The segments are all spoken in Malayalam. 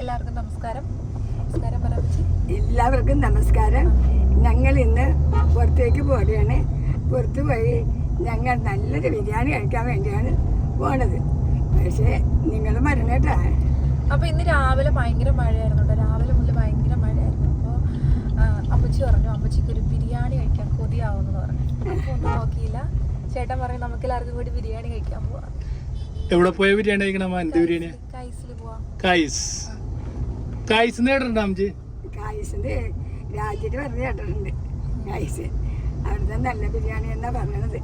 എല്ലാവർക്കും നമസ്കാരം. നമസ്കാരം പറവച്ചി. എല്ലാവർക്കും നമസ്കാരം. ഞങ്ങൾ ഇന്ന് പുറത്തേക്ക് പോവുകയാണ്. പുറത്തു പോയി ഞങ്ങൾ നല്ലൊരു ബിരിയാണി കഴിക്കാൻ വേണ്ടിയാണ് പോണത്. പക്ഷേ നിങ്ങൾ മരണേട്ടാ. അപ്പോൾ ഇന്ന് രാവിലെ ഭയങ്കര മഴയായിരുന്നു കേട്ടോ. രാവിലെ മുതൽ ഭയങ്കര മഴയായിരുന്നു. അപ്പോൾ അമ്മച്ചി പറഞ്ഞു അമ്മച്ചിക്ക് ഒരു ബിരിയാണി കഴിക്കാൻ കൊതിയാവുമെന്ന് പറഞ്ഞു. അപ്പോൾ ഒന്നും നോക്കിയില്ല. ചേട്ടൻ പറഞ്ഞു നമുക്ക് എല്ലാവർക്കും കൂടി ബിരിയാണി കഴിക്കാൻ പോവാം. എവിടെ പോയ ബിരിയാണി കഴിക്കണം? എന്ത് ബിരിയാണി? കൈസിൽ പോവാം. കായ്സ് നേടുന്നുണ്ട് അമ്മച്ചി? കായ്സിന്റെ രാജ്യത്ത് പറഞ്ഞ് കേട്ടിട്ടുണ്ട്. കായ്സ് അവിടുത്തെ നല്ല ബിരിയാണി എന്നാ പറയണത്.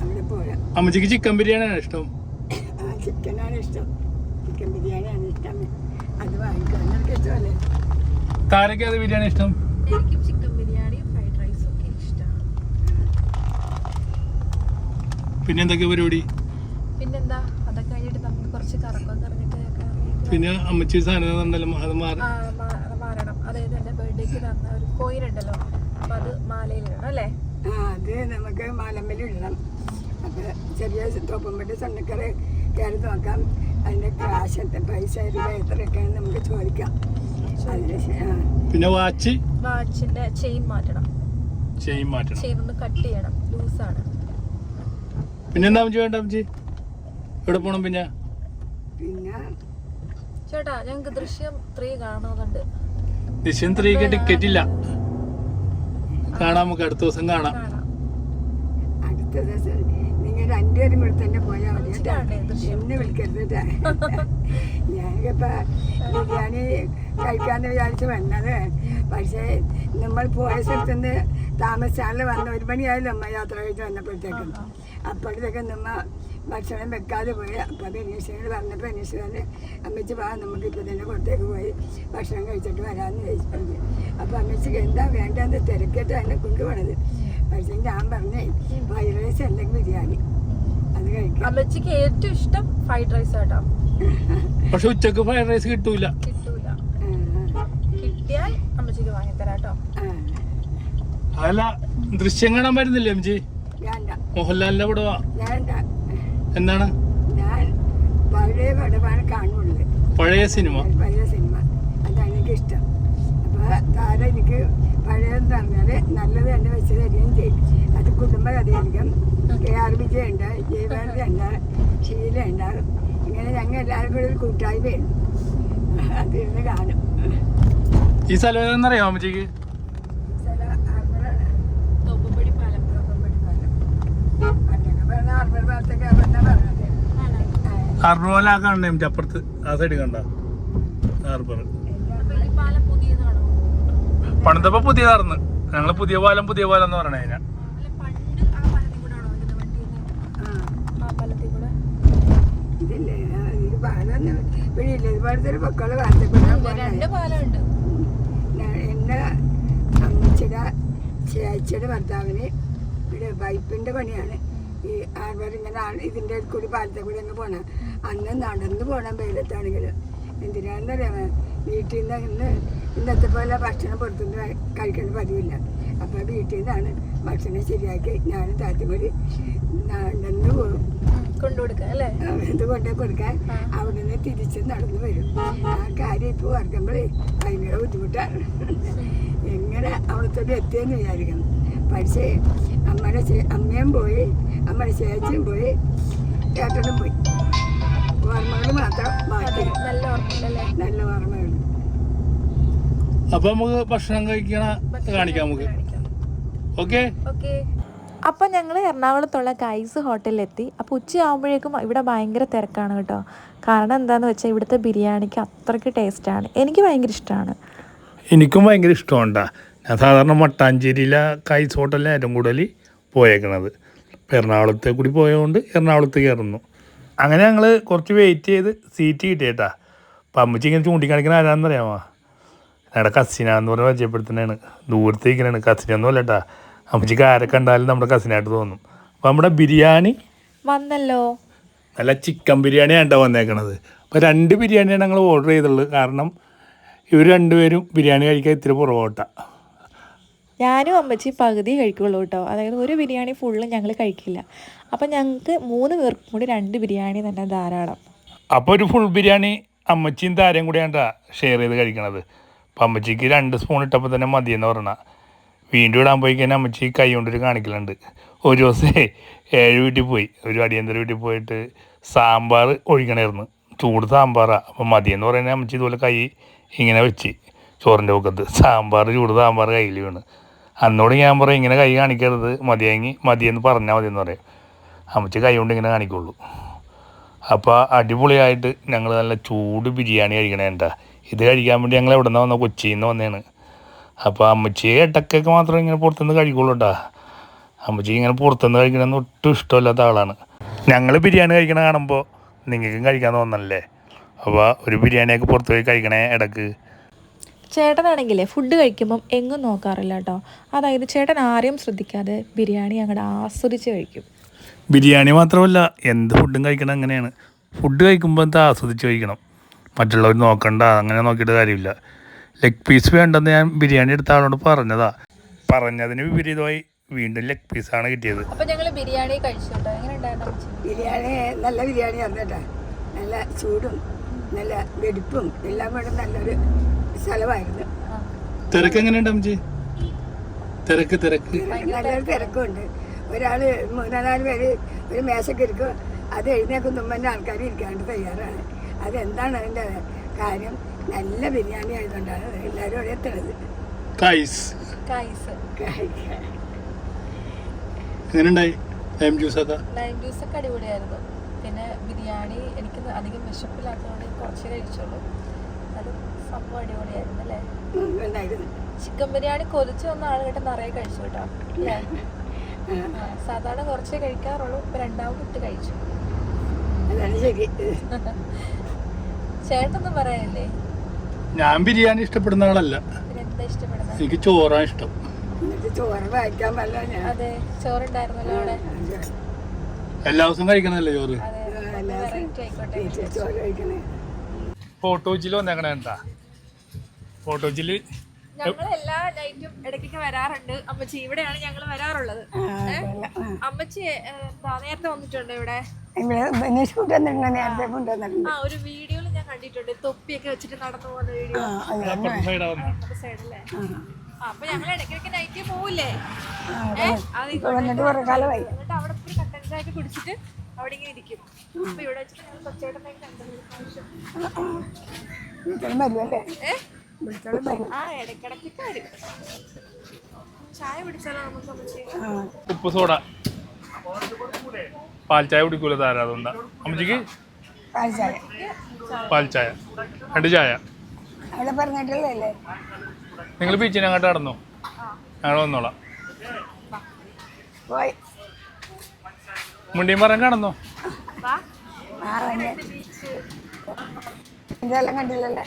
അവിടെ പോരാ. അമ്മച്ചിക്ക് ചിക്കൻ ബിരിയാണിയാണ് ഇഷ്ടം? ചിക്കനാണ് ഇഷ്ടം. ചിക്കൻ ബിരിയാണിയാണ് ഇഷ്ടം. അത് വാങ്ങിക്കാൻ എനിക്ക് ഇഷ്ടമല്ലേ. താരക്ക് അത് ബിരിയാണി ഇഷ്ടം? എനിക്കും ചിക്കൻ ബിരിയാണിയും ഫ്രൈഡ് റൈസും ഒക്കെ ഇഷ്ടമാണ്. പിന്നെ എന്തൊക്കെ പരിപാടി? പിന്നെന്താ, അതൊക്കെ കഴിഞ്ഞിട്ട് നമുക്ക് കുറച്ച് കറങ്ങാൻ കറങ്ങിട്ട് പിന്നെ അമ്മച്ചി സാധനം ഉണ്ടല്ലോ, അത് മാറണം. അതായത് എൻ്റെ ബർത്ത്ഡേക്ക് തന്ന ഒരു കോയിൻ ഉണ്ടല്ലോ, അപ്പം അത് മാലയിലിടണം അല്ലേ? അത് നമുക്ക് മാലമ്മൽ ഇടണം. അപ്പോൾ ചെറിയ തോപ്പുമ്പട്ടി സ്വർണ്ണക്കറ് കയറി നോക്കാം. അതിൻ്റെ കാശ് പൈസ രൂപ എത്രയൊക്കെയാണ് നമുക്ക് ചോദിക്കാം. പിന്നെ വാച്ചിന്റെ ചെയിൻ മാറ്റണം. ചെയിൻ ഒന്ന് കട്ട് ചെയ്യണം, ലൂസാണ്. പിന്നെന്താ അമ്മച്ചി വേണ്ട? അമ്മച്ചി എവിടെ പോണം? പിന്നെ ചേട്ടാ ഞങ്ങക്ക് ദൃശ്യം 3 കാണുന്നുണ്ട്. ദൃശ്യം 3ക്ക് ടിക്കറ്റ് ഇല്ല. കാണാം, നമുക്ക് അടുത്ത ദിവസം കാണാം. അടുത്ത ദിവസം നിങ്ങൾ രണ്ടുപേരും കൂടെ തന്നെ പോയാൽ മതി. എന്നെ വിളിക്കരുത്. ഞാനിപ്പോ ബിരിയാണി കഴിക്കാന്ന് വിചാരിച്ച് വന്നത്. പക്ഷേ നമ്മൾ പോയ സ്ഥലത്തുനിന്ന് താമസിച്ചാൽ വന്ന് 1 മണിയായാലും അമ്മ യാത്ര കഴിച്ച് വന്നപ്പോഴത്തേക്കും. അപ്പോഴത്തേക്കും നമ്മ ഭക്ഷണം വെക്കാതെ പോയി. അപ്പോൾ ബെനീഷിനോട് പറഞ്ഞപ്പോൾ ബെനീഷ് പറഞ്ഞ് അമ്മച്ചി നമുക്ക് ഇപ്പോൾ തന്നെ പുറത്തേക്ക് പോയി ഭക്ഷണം കഴിച്ചിട്ട് വരാമെന്ന് ചോദിച്ചു. അപ്പോൾ അമ്മച്ചിക്ക് എന്താ വേണ്ടതെന്ന് തിരക്കിട്ട് എന്നെ കൊണ്ടുപോണത്. പക്ഷേ ഞാൻ പറഞ്ഞേ ഫ്രൈഡ് റൈസ് അല്ലെങ്കിൽ ബിരിയാണി അത് കഴിക്കാം. അമ്മച്ചിക്ക് ഏറ്റവും ഇഷ്ടം ഫ്രൈഡ് റൈസ് കേട്ടോ. പക്ഷെ ഉച്ചക്ക് ഫ്രൈഡ് റൈസ് കിട്ടൂല. കിട്ടിയാൽ അമ്മച്ചിക്ക് വാങ്ങിത്തരാട്ടോ. അതല്ല, ദൃശ്യം കാണാൻ വരുന്നില്ലേ അമ്മച്ചി? മോഹൻലാലിന്റെ പടവാ. എന്താണ്? ഞാൻ പഴയ പടമാണ് കാണുള്ളത്. പഴയ സിനിമ അതാണ് എനിക്ക് ഇഷ്ടം. അപ്പോൾ താരം എനിക്ക് പഴയതെന്ന് പറഞ്ഞാൽ നല്ലത് തന്നെ വെച്ച് തരികയും ചെയ്യും. അത് കുടുംബ കഥയായിരിക്കും. KR വിജയ ഉണ്ട്, ജയഭാരതി ഉണ്ട്, ഷീല ഉണ്ട്. ഇങ്ങനെ ഞങ്ങൾ എല്ലാവരും കൂടി ഒരു കൂട്ടായ്മയാണ്. അതിരുന്ന് കാണും. ഈ സ്ഥലം ഏതെന്നറിയാമോ അമ്മച്ചിക്ക്? ഹാർബർ പോലെ ആ കാണണ്ടേ അമ്മച്ചി? അപ്പുറത്ത് ആ സൈഡ് കണ്ട ഹാർബർ. പണിതപ്പോ പുതിയതാർന്ന്. ഞങ്ങള് പുതിയ പാലം എന്ന് പറയണേ. ഇതിനാ എന്റെ അമ്മച്ചിയുടെ ചേച്ചിയുടെ ഭർത്താവിന് ഇവിടെ പൈപ്പിന്റെ പണിയാണ്. ഈ ആൾക്കാർ ഇങ്ങനെ ഇതിൻ്റെ കൂടി പാലത്തെ കൂടി അങ്ങ് പോകണം. അന്ന് നടന്നു പോകണം വെയിലത്താണെങ്കിലും. എന്തിനാണെന്നറിയാമോ? വീട്ടിൽ നിന്ന് ഇന്നത്തെ പോലെ ഭക്ഷണം പുറത്തുനിന്ന് കഴിക്കേണ്ട പതിവില്ല. അപ്പോൾ വീട്ടിൽ നിന്നാണ് ഭക്ഷണം ശരിയാക്കി ഞാനും താത്തും കൂടി നടന്നു പോകും. ഇത് കൊണ്ടു കൊടുക്കാൻ അവിടെ നിന്ന് തിരിച്ച് നടന്നു വരും. ആ കാര്യം ഇപ്പോൾ ഓർക്കുമ്പോഴേ ഭയങ്കര ബുദ്ധിമുട്ടാണ്. എങ്ങനെ അവിടത്തോട്ട് എത്തിയെന്ന് വിചാരിക്കണം. പക്ഷേ അമ്മയും പോയി, അമ്മയുടെ ചേച്ചിയും പോയി, ചേട്ടനും പോയി. ഓർമ്മകൾ മാത്രം ബാക്കി. നല്ല ഓർമ്മകൾ. അപ്പൊ നമുക്ക് ഭക്ഷണം കഴിക്കണ കാണിക്കാം നമുക്ക്. ഓക്കെ. അപ്പം ഞങ്ങൾ എറണാകുളത്തുള്ള കൈസ് ഹോട്ടലിലെത്തി. അപ്പോൾ ഉച്ചയാകുമ്പോഴേക്കും ഇവിടെ ഭയങ്കര തിരക്കാണ് കേട്ടോ. കാരണം എന്താണെന്ന് വെച്ചാൽ ഇവിടുത്തെ ബിരിയാണിക്ക് അത്രയ്ക്ക് ടേസ്റ്റാണ്. എനിക്ക് ഭയങ്കര ഇഷ്ടമാണ്. എനിക്കും ഭയങ്കര ഇഷ്ടമുണ്ടാ. ഞാൻ സാധാരണ മട്ടാഞ്ചേരിയിലെ കൈസ് ഹോട്ടലിൽ ഏറ്റവും കൂടുതൽ പോയേക്കണത്. എറണാകുളത്തെ കൂടി പോയതുകൊണ്ട് എറണാകുളത്ത് കയറുന്നു. അങ്ങനെ ഞങ്ങൾ കുറച്ച് വെയിറ്റ് ചെയ്ത് സീറ്റ് കിട്ടിയേട്ടാ. അപ്പം അമ്മച്ചി ഇങ്ങനെ ചൂണ്ടിക്കാണിക്കണ ആരാന്നറിയാമോ? ഞങ്ങളുടെ കസിനാന്ന് പറഞ്ഞ് പരിചയപ്പെടുത്തുന്നതാണ്. ദൂരത്തേക്കാണ്, കസിനൊന്നും അല്ല കേട്ടാ. അമ്മച്ചിക്ക് ആരെ കണ്ടാലും നമ്മുടെ കസിനായിട്ട് തോന്നും. അപ്പം നമ്മുടെ ബിരിയാണി വന്നല്ലോ. നല്ല ചിക്കൻ ബിരിയാണിയാണ് കേട്ടോ വന്നേക്കണത്. അപ്പോൾ 2 ബിരിയാണിയാണ് ഞങ്ങൾ ഓർഡർ ചെയ്തുള്ളത്. കാരണം ഇവർ രണ്ടുപേരും ബിരിയാണി കഴിക്കാൻ ഇത്തിരി പുറകോട്ടാണ്. ഞാനും അമ്മച്ചി പകുതി കഴിക്കുള്ളൂ കേട്ടോ. അതായത് ഒരു ബിരിയാണി ഫുള്ളും ഞങ്ങൾ കഴിക്കില്ല. അപ്പം ഞങ്ങൾക്ക് 3 പേർക്കും കൂടി 2 ബിരിയാണി തന്നെ ധാരാളം. അപ്പോൾ ഒരു ഫുൾ ബിരിയാണി അമ്മച്ചിയും താരയും കൂടിയാണ്ടാ ഷെയർ ചെയ്ത് കഴിക്കണത്. അപ്പം അമ്മച്ചിക്ക് 2 സ്പൂൺ ഇട്ടപ്പോൾ തന്നെ മതിയെന്ന് പറഞ്ഞാൽ വീണ്ടും ഇടാൻ പോയി കഴിഞ്ഞാൽ അമ്മച്ചി കൈ കൊണ്ടൊരു കാണിക്കലുണ്ട്. ഒരു ദിവസം 7 വീട്ടിൽ പോയി, ഒരു അടിയന്തര വീട്ടിൽ പോയിട്ട് സാമ്പാർ ഒഴിക്കണമായിരുന്നു. ചൂട് സാമ്പാറാണ്. അപ്പം മതിയെന്ന് പറയുന്നത് അമ്മച്ചി ഇതുപോലെ കൈ ഇങ്ങനെ വെച്ച് ചോറിൻ്റെ പൊക്കത്ത് ചൂട് സാമ്പാർ കയ്യിൽ വീണ്. അന്നോട് ഞാൻ പറയും ഇങ്ങനെ കൈ കാണിക്കരുത്, മതിയെന്ന് പറഞ്ഞാൽ മതിയെന്ന് പറയും. അമ്മച്ചി കൈ കൊണ്ട് ഇങ്ങനെ കാണിക്കുള്ളൂ. അപ്പോൾ അടിപൊളിയായിട്ട് ഞങ്ങൾ നല്ല ചൂട് ബിരിയാണി കഴിക്കണേണ്ട. ഇത് കഴിക്കാൻ വേണ്ടി ഞങ്ങൾ എവിടെ നിന്ന് വന്ന കൊച്ചിയിൽ നിന്ന് വന്നതാണ്. അപ്പോൾ അമ്മച്ചി ഇടയ്ക്കൊക്കെ മാത്രമേ ഇങ്ങനെ പുറത്തുനിന്ന് കഴിക്കുള്ളൂ കേട്ടോ. അമ്മച്ചി ഇങ്ങനെ പുറത്തുനിന്ന് കഴിക്കണമെന്ന് ഒട്ടും ഇഷ്ടമില്ലാത്ത ആളാണ്. ഞങ്ങൾ ബിരിയാണി കഴിക്കണ കാണുമ്പോൾ നിങ്ങൾക്കും കഴിക്കാൻ തോന്നല്ലേ? അപ്പോൾ ഒരു ബിരിയാണിയൊക്കെ പുറത്ത് പോയി കഴിക്കണേ ഇടയ്ക്ക്. ചേട്ടനാണെങ്കിലേ ഫുഡ് കഴിക്കുമ്പം എങ്ങും നോക്കാറില്ല കേട്ടോ. അതായത് ചേട്ടൻ ആരെയും ശ്രദ്ധിക്കാതെ ബിരിയാണി അങ്ങോട്ട് ആസ്വദിച്ച് കഴിക്കും. ബിരിയാണി മാത്രമല്ല എന്ത് ഫുഡും കഴിക്കണം അങ്ങനെയാണ്. ഫുഡ് കഴിക്കുമ്പോൾ എന്താ ആസ്വദിച്ച് കഴിക്കണം, മറ്റുള്ളവർ നോക്കണ്ട, അങ്ങനെ നോക്കിയിട്ട് കാര്യമില്ല. ലെഗ് പീസ് വേണ്ടെന്ന് ഞാൻ ബിരിയാണി എടുത്ത ആളോട് പറഞ്ഞതിന് വിപരീതമായി വീണ്ടും ലെഗ് പീസാണ് കിട്ടിയത്. അപ്പൊ ഞങ്ങൾ ബിരിയാണി കഴിച്ചോട്ടോ. എങ്ങനെ ഉണ്ടായിരുന്നു? ബിരിയാണി നല്ല ബിരിയാണി ആയിരുന്നു. നല്ല ചൂടും നല്ല വെടിപ്പും എല്ലാം കൂടെ നല്ലൊരു സ്ഥലമായിരുന്നു. തിരക്ക് എങ്ങനെയുണ്ട് അമ്മച്ചി? തിരക്ക് നല്ലൊരു തിരക്കുണ്ട്. ഒരാള് 3-4 പേര് ഒരു മേശക്ക് ഇരിക്കും, അത് എഴുന്നേക്കും മുമ്പന്നെ ആൾക്കാർ ഇരിക്കാണ്ട് തയ്യാറാണ്. അതെന്താണ് അതിൻ്റെ കാര്യം? നല്ല ബിരിയാണി ആയതുകൊണ്ടാണ് എല്ലാവരും അവിടെ എത്തുന്നത്. ലൈം ജ്യൂസ് ഒക്കെ അടിപൊളിയായിരുന്നു. പിന്നെ ബിരിയാണി എനിക്ക് അധികം വിശപ്പില്ലാത്തതുകൊണ്ട് കുറച്ച് കഴിച്ചോളൂ. അത് സംഭവം അടിപൊളിയായിരുന്നു അല്ലേ? ചിക്കൻ ബിരിയാണി കൊതിച്ച് വന്ന ആളുകളുടെ നിറയെ കഴിച്ചു കേട്ടോ അല്ലേ? സാധാരണ കുറച്ചേ കഴിക്കാറുള്ളൂ, ഇപ്പൊ 2ാമത് ഇട്ട് കഴിച്ചു. ചേട്ടൊന്നും പറയാനില്ലേ? ഞാൻ ബിരിയാണി ഇഷ്ടപ്പെടുന്ന ആളല്ല. എന്താ ഇഷ്ടപ്പെടുന്നത്? എനിക്ക് ചോറാണ് ഇഷ്ടം. ചോറ് വായിക്കാൻ പറ്റില്ല. അതെ, ചോറുണ്ടായിരുന്നല്ലോ അവിടെ. എല്ലാ ദിവസവും കഴിക്കണല്ലേ ചോറ്? ചോറ് കഴിക്കണേ. ഫോട്ടോജിൽ വന്നേക്കണേ എന്താ? ഫോട്ടോജില് ഞങ്ങൾ എല്ലാ നൈറ്റും ഇടയ്ക്കൊക്കെ വരാറുണ്ട്. അമ്മച്ചി ഇവിടെയാണ് ഞങ്ങൾ വരാറുള്ളത്. അമ്മച്ചി എന്താ നേരത്തെ വന്നിട്ടുണ്ട് ഇവിടെ? ഒരു വീഡിയോയിൽ ഞാൻ കണ്ടിട്ടുണ്ട്, തൊപ്പിയൊക്കെ വെച്ചിട്ട് നടന്നു പോകുന്ന വീഡിയോ. സൈഡല്ലേ? അപ്പൊ ഞങ്ങൾ ഇടയ്ക്കിടയ്ക്ക് നൈറ്റ് പോവില്ലേ? എന്നിട്ട് അവിടെ പോയി കട്ടൻ ചായ ഒക്കെ കുടിച്ചിട്ട് അവിടെ ഇങ്ങനെ ഇരിക്കും. അപ്പൊ ഇവിടെ വെച്ചിട്ട് ഞങ്ങൾ കൊച്ചേട്ടനെ കണ്ടു. ഇടയ്ക്കിടയ്ക്കൊക്കെ വരും. ചായ പിടിച്ചാലോ നമുക്ക്? അമ്മച്ചി ഉപ്പ് സോഡ പാൽ ചായ കുടിക്കൂല താര, അതുകൊണ്ടാ അമ്മച്ചിക്ക് പാൽ ചായ 2 ചായ. നിങ്ങൾ ബീച്ചിന് അങ്ങോട്ട് നടന്നോ, ഞങ്ങൾ വന്നോളാം. മുണ്ടിയും പറയാൻ കടന്നോ? കണ്ടില്ലല്ലേ?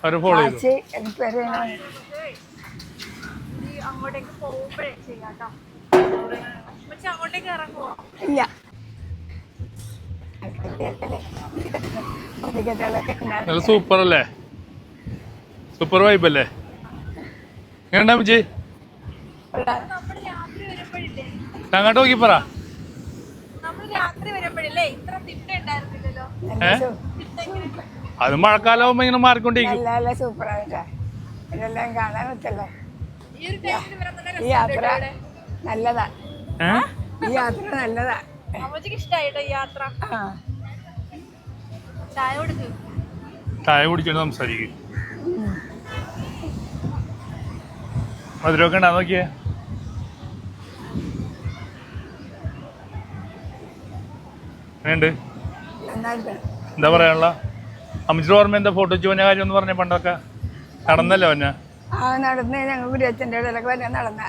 അവര് ഫോളോ ചെയ്തു. അങ്ങോട്ടേക്ക് പോകുമ്പോഴേ ചെയ്യാട്ടോ. അങ്ങോട്ടേക്ക് ഇറങ്ങുമോ? ഇല്ല. നല്ല സൂപ്പർ അല്ലേ? സൂപ്പർ വൈബ് അല്ലേ? എങ്ങനെയുണ്ടാ അമ്മച്ചി? നമ്മള് രാത്രി വരുമ്പോഴില്ലേ, അങ്ങോട്ട് നോക്കി പറ. നമ്മള് രാത്രി വരുമ്പോഴില്ലേ ഇത്ര തിട്ട ഉണ്ടായിരുന്നില്ലല്ലോ. അത് മഴക്കാലാവുമ്പോ ഇങ്ങനെ മാറിക്കൊണ്ടിരിക്കും. നല്ല സൂപ്പറായിട്ടാ ഇതെല്ലാം കാണാൻ പറ്റല്ലോ. ഈ ഒരു ടൈമിൽ വരാൻ നല്ല ഈ യാത്ര നല്ലതാ. ഈ യാത്ര നല്ലതാ. അമ്മച്ചിക്ക് ഇഷ്ടായിട്ടോ ഈ യാത്ര? ചായ കൊടുക്ക്. ചായ കുടിച്ചോണ്ട് സംസാരിക്കും. മധുരമൊക്കെ ഉണ്ടാ നോക്കിയേ. എങ്ങനെയുണ്ട്? എന്താ പറയാനുള്ള? അമ്മച്ചിയുടെ ഓർമ്മ എന്താ? ഫോട്ടോ ചോദിച്ച കാര്യം ഒന്ന് പറഞ്ഞ. പണ്ടൊക്കെ നടന്നല്ലോ പിന്നെ? നടന്ന് ഞങ്ങൾ ഗുരുവച്ചൻ്റെ ഇടയിലൊക്കെ വരെ നടന്ന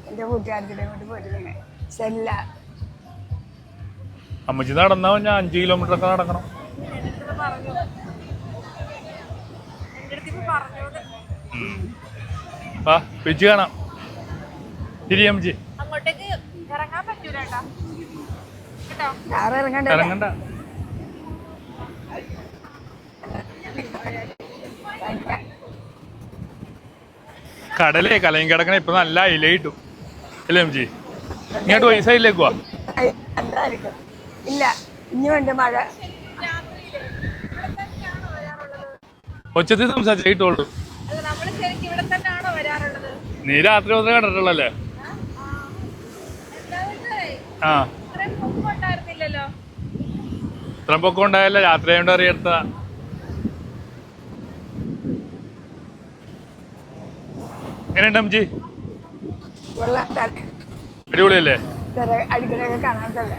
എൻ്റെ കൂട്ടുകാരത്തിൻ്റെ അങ്ങോട്ട് പോയിട്ട് സെല്ല. അമ്മച്ചി നടന്നാ ഞാൻ 5 കിലോമീറ്റർ ഒക്കെ നടക്കണം. ആ വെച്ച് കാണാം. ശരി അമ്മച്ചി. അങ്ങോട്ടേക്ക് ഇറങ്ങാൻ പറ്റൂല കേട്ടോ. ഇറങ്ങണ്ട. കടലേ കലയും കിടക്കണ ഇപ്പൊ നല്ല അയില കിട്ടും അല്ലേ അമ്മച്ചി? ഇങ്ങോട്ട് പോയി സൈഡിലേക്ക് പോവാ. ഇല്ല, ഇനി വേണ്ട മഴ ഒച്ചത്തിൽ സംസാരിച്ചിട്ടുള്ളൂ. നമ്മള് ശരിക്കും ഇവിടെ തന്നെയാണോ വരാറുള്ളത്? നീ രാത്രി വന്ന് കണ്ടിട്ടുള്ളല്ലേ? ആ ഇത്രയും പൊക്കം ഉണ്ടായിരുന്നില്ലല്ലോ. ഇത്രയും പൊക്കം ഉണ്ടായല്ല, രാത്രി ആയതുകൊണ്ട് അറിയടുത്ത. എങ്ങനെയുണ്ട് അമ്മച്ചി? അടിപൊളിയല്ലേ? തിര അടിക്കണൊക്കെ കാണാത്തല്ലേ?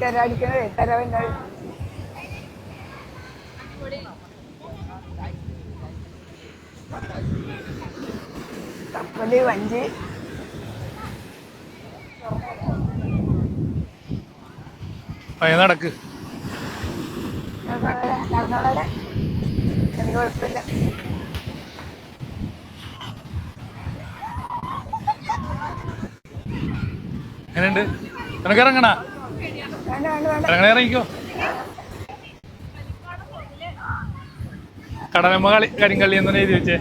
തിര അടിക്കണേ തിര വന്നത് കപ്പല് വഞ്ചി നടക്ക്. നടന്നോടെ എനിക്ക് കുഴപ്പമില്ല. എങ്ങനെയുണ്ട്? നിനക്ക് ഇറങ്ങണ? വേണ്ട വേണ്ട വേണ്ട. ഇറങ്ങണ ഇറങ്ങിക്കോ. കടലമ്മ കരിങ്കള്ളി എന്ന് എഴുതി വെച്ചേ.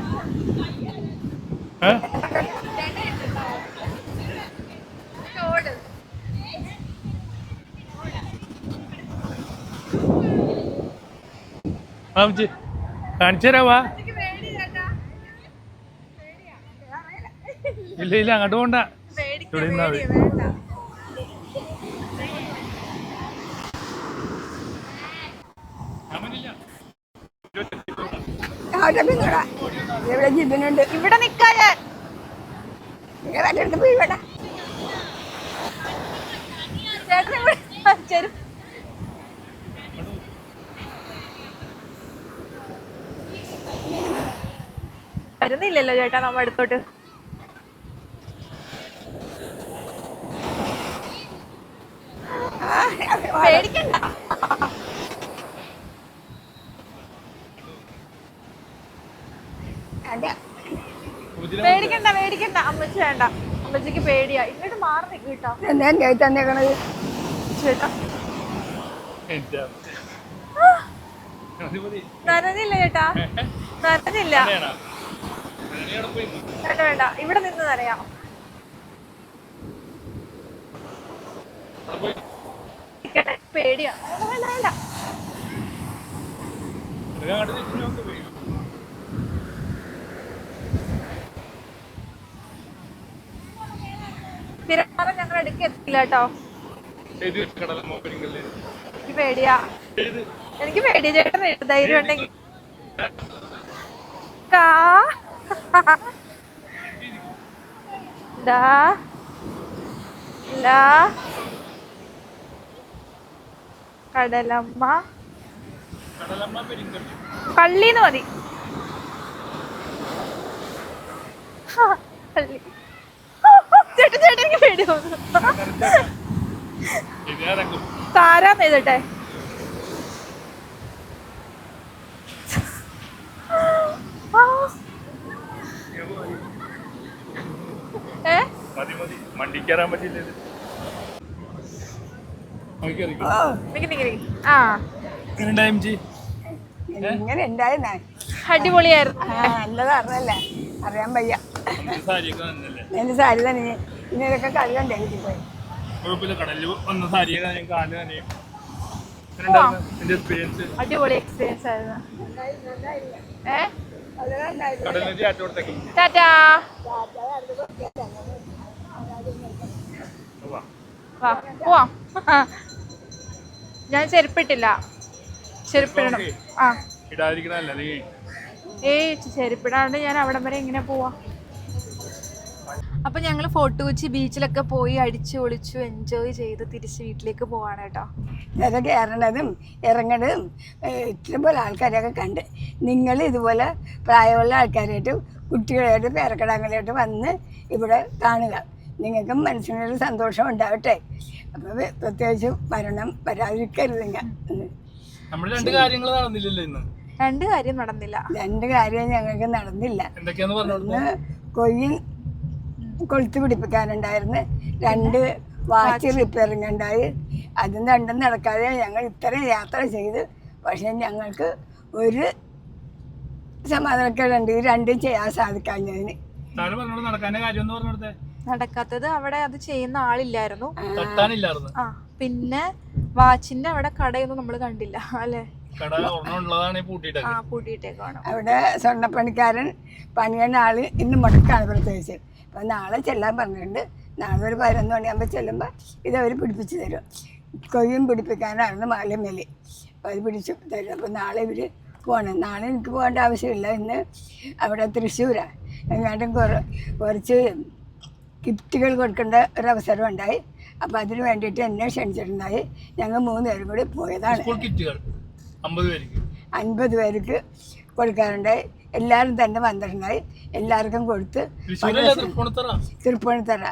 കാണിച്ചു തരാവാ. ഇല്ല ഇല്ല, അങ്ങോട്ട് പോണ്ട. ഇവിടെ നിന്നാ മതി. ഇവിടെ ജിബിനുണ്ട്. ഇവിടെ നിക്കാ ഞാൻ. വല്ലയിടത്ത് പോയി വേണ്ട. വരുന്നില്ലല്ലോ ചേട്ടാ നമ്മ അടുത്തോട്ട്. പേടിക്കണ്ട, പേടിക്കണ്ട, പേടിക്കണ്ട. അമ്മച്ചി വേണ്ട, അമ്മച്ചിക്ക് പേടിയാ. ഇങ്ങോട്ട് മാറി നിൽക്കും കേട്ടോ എന്താ തന്നേക്കണത് ചേട്ടാ. നനഞ്ഞില്ല ചേട്ടാ, നനഞ്ഞില്ല. വേണ്ട വേണ്ട, ഇവിടെ നിന്ന് നനയാം. പേടിയാ. വേണ്ട വേണ്ട. തിരമാറ ഞങ്ങൾ അടുക്ക് എത്തില്ല കേട്ടോ. എനിക്ക് പേടിയാ, എനിക്ക് പേടിയാ ചേട്ടൻ. ധൈര്യം ഉണ്ടെങ്കിൽ കടലമ്മ കള്ളീന്ന് മതി. ചേട്ടൻ ചേട്ടൻ എനിക്ക് പേടി തോന്നുന്നു. താരാന്ന് എഴുതട്ടെ. ഇങ്ങനെ ഉണ്ടായിരുന്നേ. അടിപൊളിയായിരുന്നു. നല്ലതായിരുന്നല്ലേ? അറിയാൻ വയ്യ. എന്റെ സാരി തന്നെ ഇന്നതൊക്കെ കല്ലണ്ടേ വീട്ടിൽ പോയി. അടിപൊളി എക്സ്പീരിയൻസ് ആയിരുന്നു. ടാറ്റാ. വാ പോവാം. ഞാൻ ചെരുപ്പിട്ടില്ല, ചെരുപ്പിടണം. ആ ഏയ് ചെരുപ്പിടാണ്ട് ഞാൻ അവിടം വരെ എങ്ങനെ പോവാ? അപ്പൊ ഞങ്ങൾ ഫോർട്ട് കൊച്ചി ബീച്ചിലൊക്കെ പോയി അടിച്ചു പൊളിച്ചു എൻജോയ് ചെയ്ത് തിരിച്ച് വീട്ടിലേക്ക് പോവാണ് കേട്ടോ. അതൊക്കെ കയറണതും ഇറങ്ങണതും ഇഷ്ടംപോലെ ആൾക്കാരെയൊക്കെ കണ്ട് നിങ്ങൾ ഇതുപോലെ പ്രായമുള്ള ആൾക്കാരായിട്ടും കുട്ടികളായിട്ടും പേരക്കിടാങ്ങളായിട്ടും വന്ന് ഇവിടെ കാണുക. നിങ്ങൾക്കും മനസ്സിനൊരു സന്തോഷം ഉണ്ടാവട്ടെ. അപ്പോൾ പ്രത്യേകിച്ച് മരണം വരാതിരിക്കരുത്. രണ്ട് കാര്യം നടന്നില്ല. രണ്ട് കാര്യം ഞങ്ങൾക്ക് നടന്നില്ല. ഒന്ന് കൊയ്യിൽ കൊളുത്ത് പിടിപ്പിക്കാനുണ്ടായിരുന്നു, 2 വാച്ച് റിപ്പയറിങ് ഉണ്ടായി. അതും രണ്ടും നടക്കാതെ ഞങ്ങൾ ഇത്രയും യാത്ര ചെയ്ത്. പക്ഷെ ഞങ്ങൾക്ക് ഒരു സമാധാനക്കേടുണ്ട്, ഈ രണ്ടും ചെയ്യാൻ സാധിക്കാഞ്ഞതിന്. നടക്കാത്തത് അവിടെ അത് ചെയ്യുന്ന ആളില്ലായിരുന്നു. ആ പിന്നെ വാച്ചിന്റെ അവിടെ കടയൊന്നും നമ്മൾ കണ്ടില്ല അല്ലേ? കട ഉള്ളതാണ് പൂട്ടിയിട്ടൊക്കെ. പൂട്ടിയിട്ടേക്കാണ്. അവിടെ സ്വർണ്ണപ്പണിക്കാരൻ പണിയുന്ന ആള് ഇന്ന് മുടക്കാണ് പ്രത്യേകിച്ച്. അപ്പം നാളെ ചെല്ലാൻ പറഞ്ഞിട്ടുണ്ട്. നാളെ ഒരു 11 മണിയാകുമ്പോൾ ചെല്ലുമ്പോൾ ഇതവർ പിടിപ്പിച്ച് തരും. കൊയ്യും പിടിപ്പിക്കാനാണ് മാലമേല്. അപ്പോൾ അത് പിടിച്ച് തരും. അപ്പോൾ നാളെ ഇവർ പോകണം. നാളെ എനിക്ക് പോകേണ്ട ആവശ്യമില്ല. ഇന്ന് അവിടെ തൃശ്ശൂരാണ് എങ്ങാണ്ടും കുറച്ച് ഗിഫ്റ്റുകൾ കൊടുക്കേണ്ട ഒരവസരം ഉണ്ടായി. അപ്പോൾ അതിന് വേണ്ടിയിട്ട് എന്നെ ക്ഷണിച്ചിട്ടുണ്ടായി. ഞങ്ങൾ 3 പേരും കൂടി പോയതാണ്. 50 പേർക്ക് കൊടുക്കാറുണ്ടായി. എല്ലാവരും തന്നെ വന്നിട്ടുണ്ടായി. എല്ലാവർക്കും കൊടുത്ത് തൃപ്പൂണിത്തറ.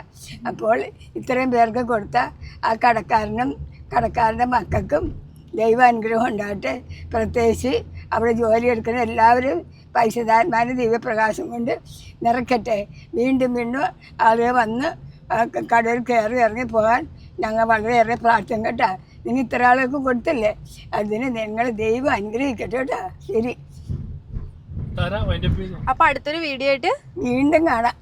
അപ്പോൾ ഇത്രയും പേർക്ക് കൊടുത്ത ആ കടക്കാരൻ്റെ മക്കൾക്കും ദൈവാനുഗ്രഹം ഉണ്ടാകട്ടെ. പ്രത്യേകിച്ച് അവിടെ ജോലിയെടുക്കുന്ന എല്ലാവരും പൈസദാന്മാരുടെ ദിവ്യപ്രകാശം കൊണ്ട് നിറയ്ക്കട്ടെ. വീണ്ടും ആളുകൾ വന്ന് കടയിൽ കയറി ഇറങ്ങി പോകാൻ ഞങ്ങൾ വളരെയേറെ പ്രാർത്ഥന കേട്ടോ. നിങ്ങൾ ഇത്ര ആളൊക്കെ കൊടുത്തില്ലേ, അതിന് നിങ്ങൾ ദൈവം അനുഗ്രഹിക്കട്ടെ കേട്ടോ. ശരി, അപ്പൊ അടുത്തൊരു വീഡിയോ ആയിട്ട് വീണ്ടും കാണാം.